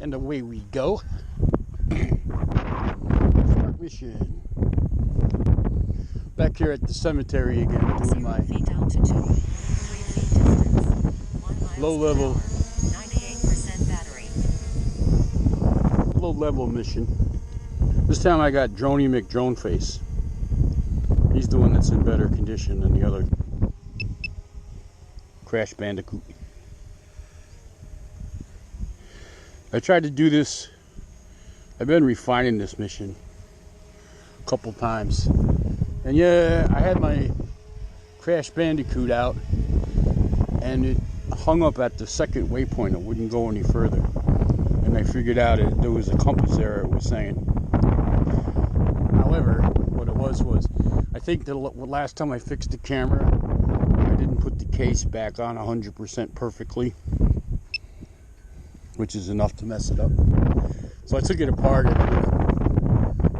And away we go. Start mission. Back here at the cemetery again, doing my low level mission. This time I got Droney McDroneface. He's the one that's in better condition than the other Crash Bandicoot. I tried to do this. I've been refining this mission a couple times. And yeah, I had my Crash Bandicoot out and it hung up at the second waypoint. It wouldn't go any further. And I figured out there was a compass error, it was saying. However, what it was I think the last time I fixed the camera, I didn't put the case back on 100% perfectly, which is enough to mess it up. So I took it apart and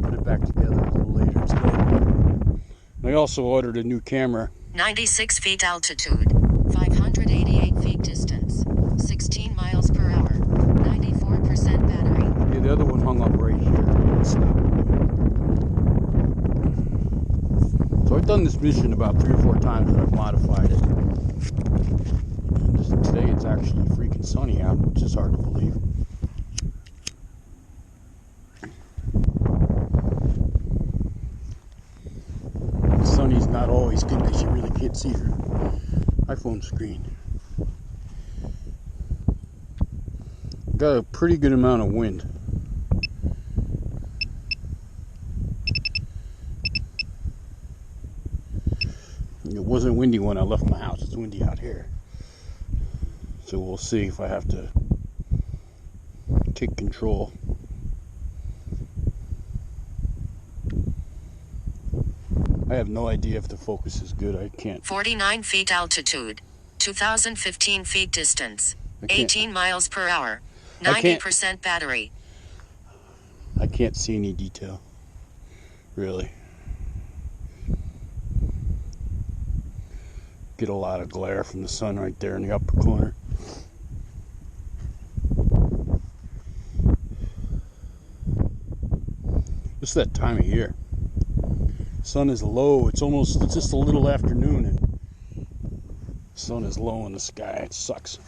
put it back together a little later today. I also ordered a new camera. 96 feet altitude, 588 feet distance, 16 miles per hour, 94% battery. Yeah, the other one hung up right here. So I've done this mission about 3 or 4 times and I've modified it. And today it's actually freaking sunny out, which is hard to believe. Sunny's not always good because you really can't see her iPhone screen. Got a pretty good amount of wind. It wasn't windy when I left my house. It's windy out here. So we'll see if I have to take control. I have no idea if the focus is good. I can't. 49 feet altitude, 2015 feet distance, 18 miles per hour, 90% battery. I can't see any detail, really. Get a lot of glare from the sun right there in the upper corner. It's that time of year. Sun is low. It's just a little afternoon and the sun is low in the sky. It sucks.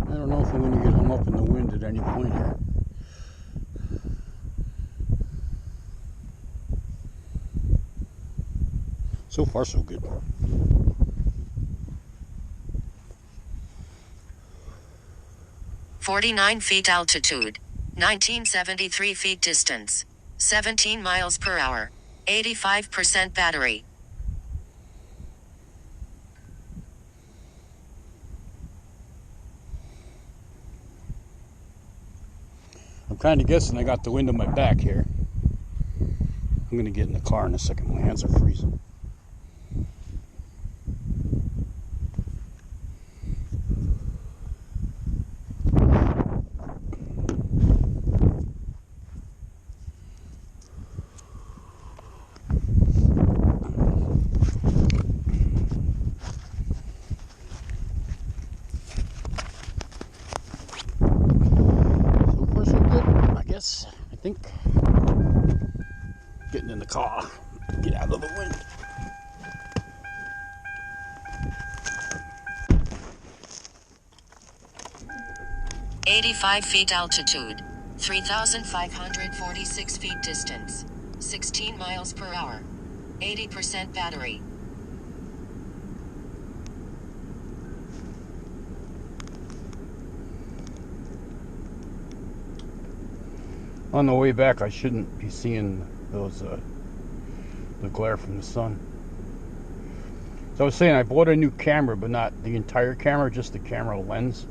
I don't know if I'm going to get hung up in the wind at any point here. So far, so good. .49 feet altitude, 1973 feet distance, 17 miles per hour, 85% battery. I'm kind of guessing I got the wind on my back here. I'm going to get in the car in a second. My hands are freezing. I think getting in the car, get out of the wind. .85 feet altitude, 3,546 feet distance, 16 miles per hour, 80% battery. On the way back, I shouldn't be seeing those the glare from the sun. So I was saying I bought a new camera, but not the entire camera, just the camera lens.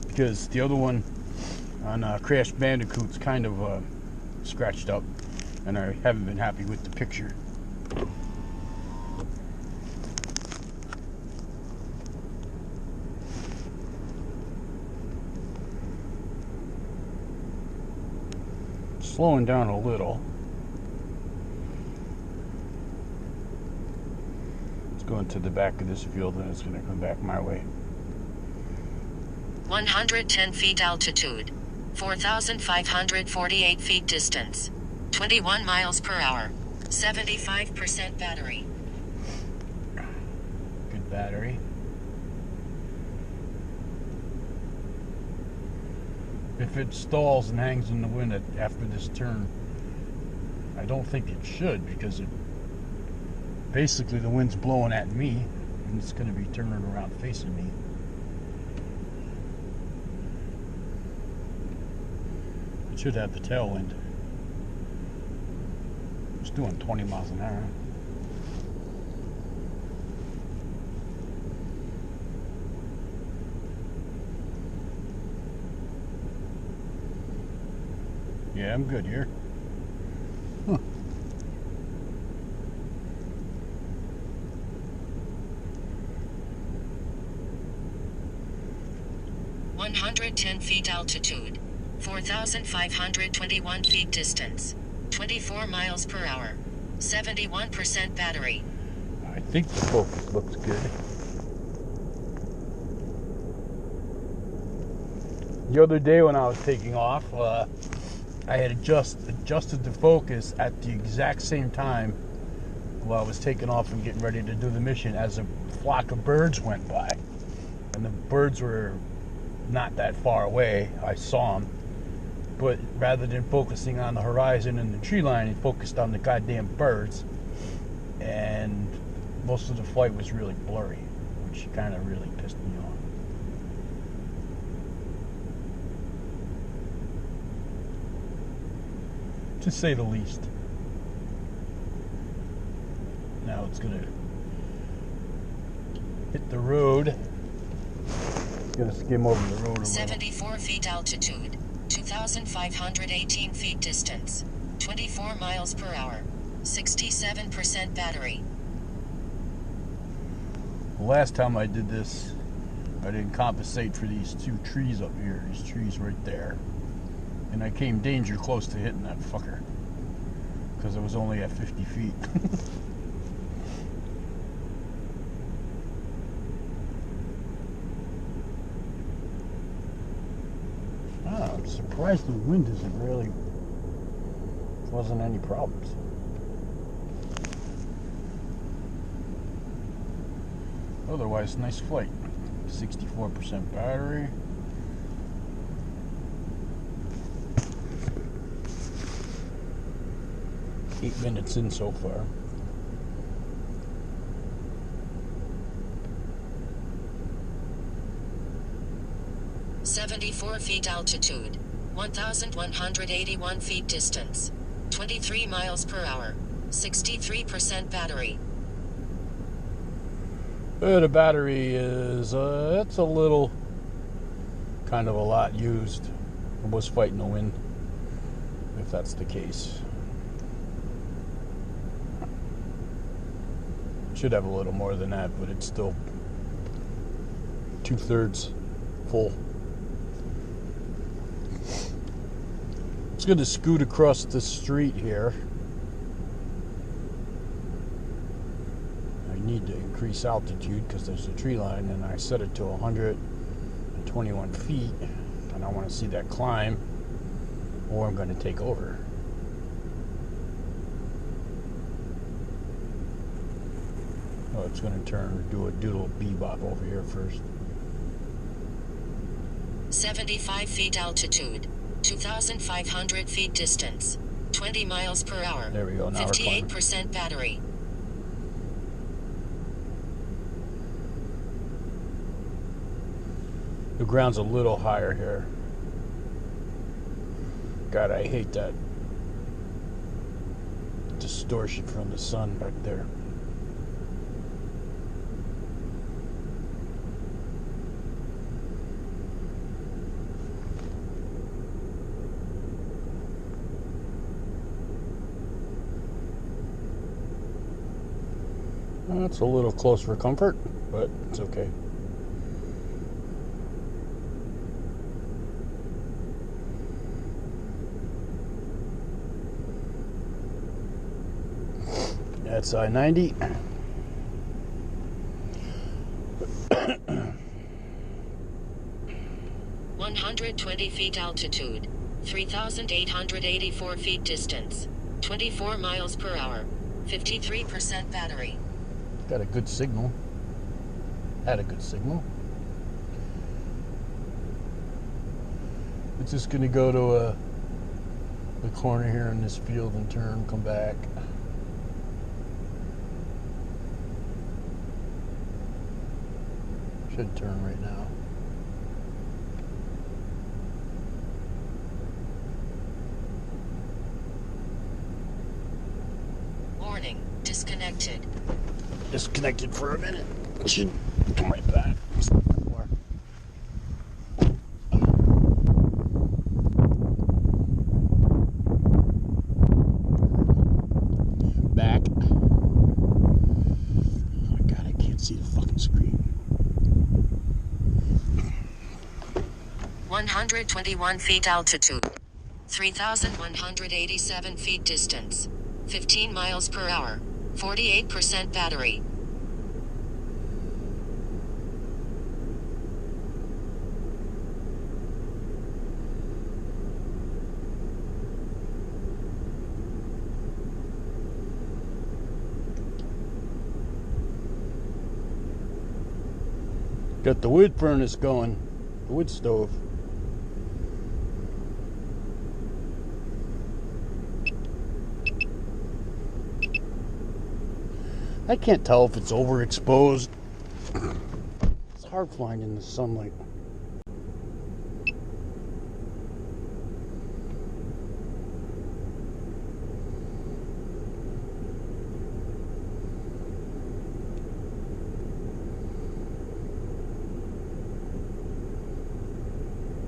Because the other one on Crash Bandicoot's kind of scratched up, and I haven't been happy with the picture. Slowing down a little. going to the back of this field and it's going to come back my way. 110 feet altitude. 4,548 feet distance. 21 miles per hour. 75% battery. Good battery. If it stalls and hangs in the wind after this turn, I don't think it should, because basically the wind's blowing at me and it's going to be turning around facing me. It should have the tailwind. It's doing 20 miles an hour. Yeah, I'm good here. Huh. (110 feet altitude, 4,521 feet distance, 24 miles per hour, 71% battery). I think the focus looks good. The other day when I was taking off, I had adjusted the focus at the exact same time while I was taking off and getting ready to do the mission as a flock of birds went by. And the birds were not that far away. I saw them. But rather than focusing on the horizon and the tree line, it focused on the goddamn birds. And most of the flight was really blurry, which kind of really pissed me off. To say the least. Now it's gonna hit the road. It's gonna skim over the road a little. 74 feet altitude, 2,518 feet distance, 24 miles per hour, 67% battery. The last time I did this, I didn't compensate for these two trees up here, these trees right there. And I came danger close to hitting that fucker, because it was only at 50 feet. I'm surprised the wind wasn't any problems. Otherwise, nice flight. 64% battery. Eight minutes in so far. (74 feet altitude, 1,181 feet distance, 23 miles per hour, 63% battery). The battery is, it's a little, kind of a lot used. It was fighting the wind, if that's the case. Should have a little more than that, but it's still 2/3 full. It's going to scoot across the street here. I need to increase altitude because there's a tree line, and I set it to 121 feet, and I want to see that climb, or I'm going to take over. Oh, it's going to do a doodle bebop over here first. 75 feet altitude, 2,500 feet distance, 20 miles per hour. There we go. Now 58% battery. The ground's a little higher here. God, I hate that distortion from the sun back there. It's a little close for comfort, but it's okay. That's I-90. 120 feet altitude, 3,884 feet distance, 24 miles per hour, 53% battery. Got a good signal. Had a good signal. It's just gonna go to the corner here in this field and turn, come back. Should turn right now. Warning, disconnected. Disconnected for a minute. Should come right back. Back. Oh God, I can't see the fucking screen. 121 feet altitude, 3,187 feet distance, 15 miles per hour, 48% battery. Got the wood furnace going, the wood stove. I can't tell if it's overexposed. It's hard flying in the sunlight.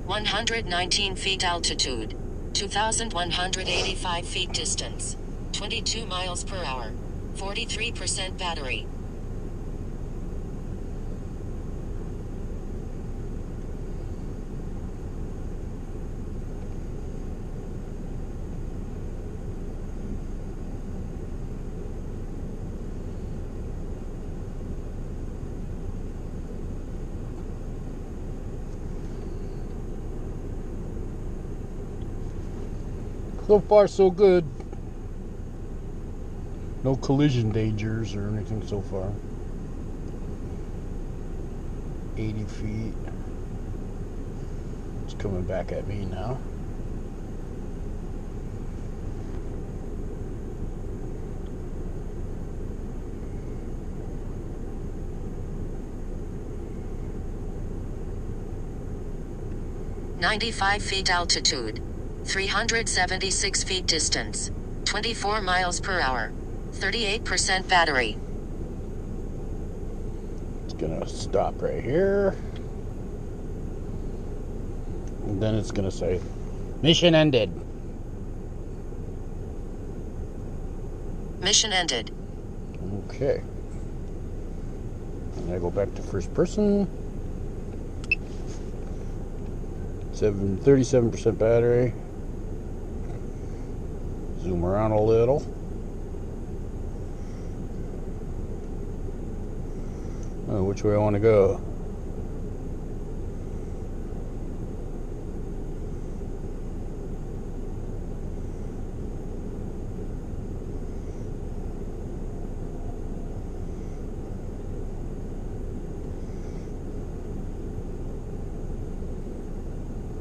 One 119 feet altitude, 2,185 feet distance, 22 miles per hour, 43% battery. So far, so good. No collision dangers or anything so far. 80 feet. It's coming back at me now. "95 feet altitude, 376 feet distance, 24 miles per hour, 38% battery." It's gonna stop right here. And then it's gonna say, mission ended. Mission ended. Okay. And I go back to first person. 37% battery. Zoom around a little. Oh, which way I want to go?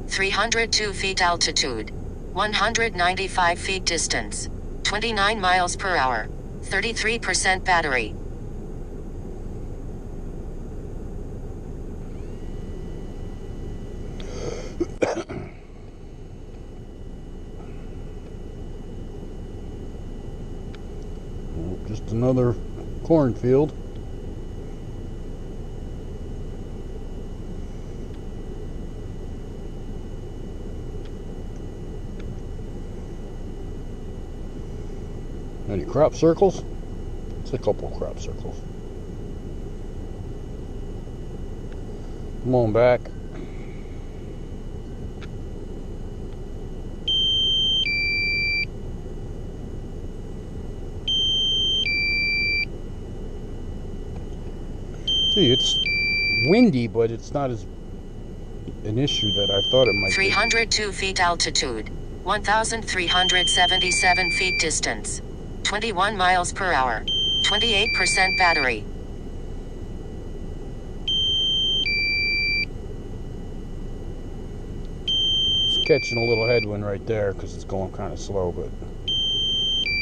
"302 feet altitude, 195 feet distance, 29 miles per hour, 33% battery." Just another cornfield. Any crop circles? It's a couple crop circles. Come on back. See, it's windy, but it's not as an issue that I thought it might be. 302 feet altitude. 1,377 feet distance. 21 miles per hour. 28% battery. It's catching a little headwind right there because it's going kind of slow, but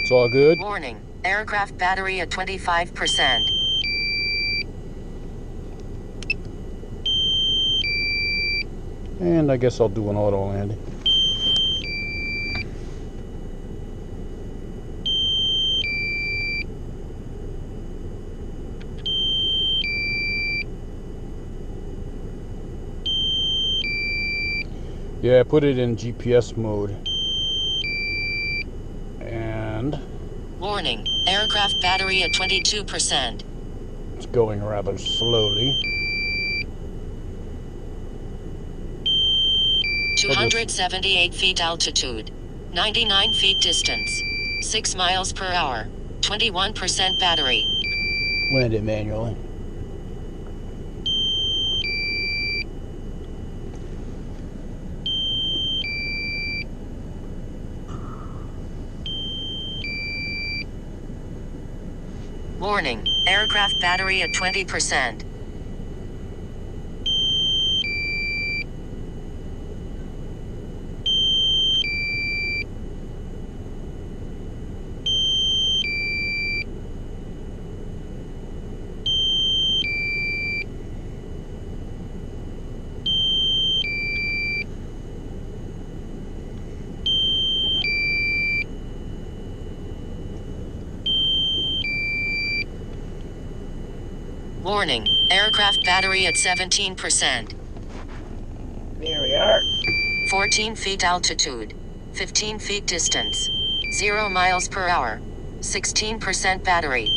it's all good. Warning, aircraft battery at 25%. And I guess I'll do an auto landing. Yeah, I put it in GPS mode. And Warning, aircraft battery at 22%. it's going rather slowly. 278 feet altitude. 99 feet distance. 6 miles per hour. 21% battery. Land it manually. Warning, aircraft battery at 20%. Warning, aircraft battery at 17%. There we are. 14 feet altitude. 15 feet distance. 0 miles per hour. 16% battery.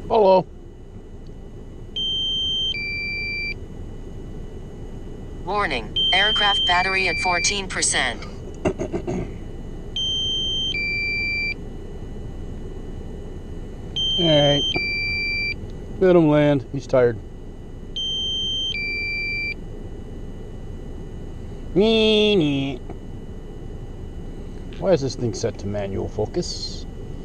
Hello. Warning, aircraft battery at 14%. Alright. Let him land. He's tired. Why is this thing set to manual focus?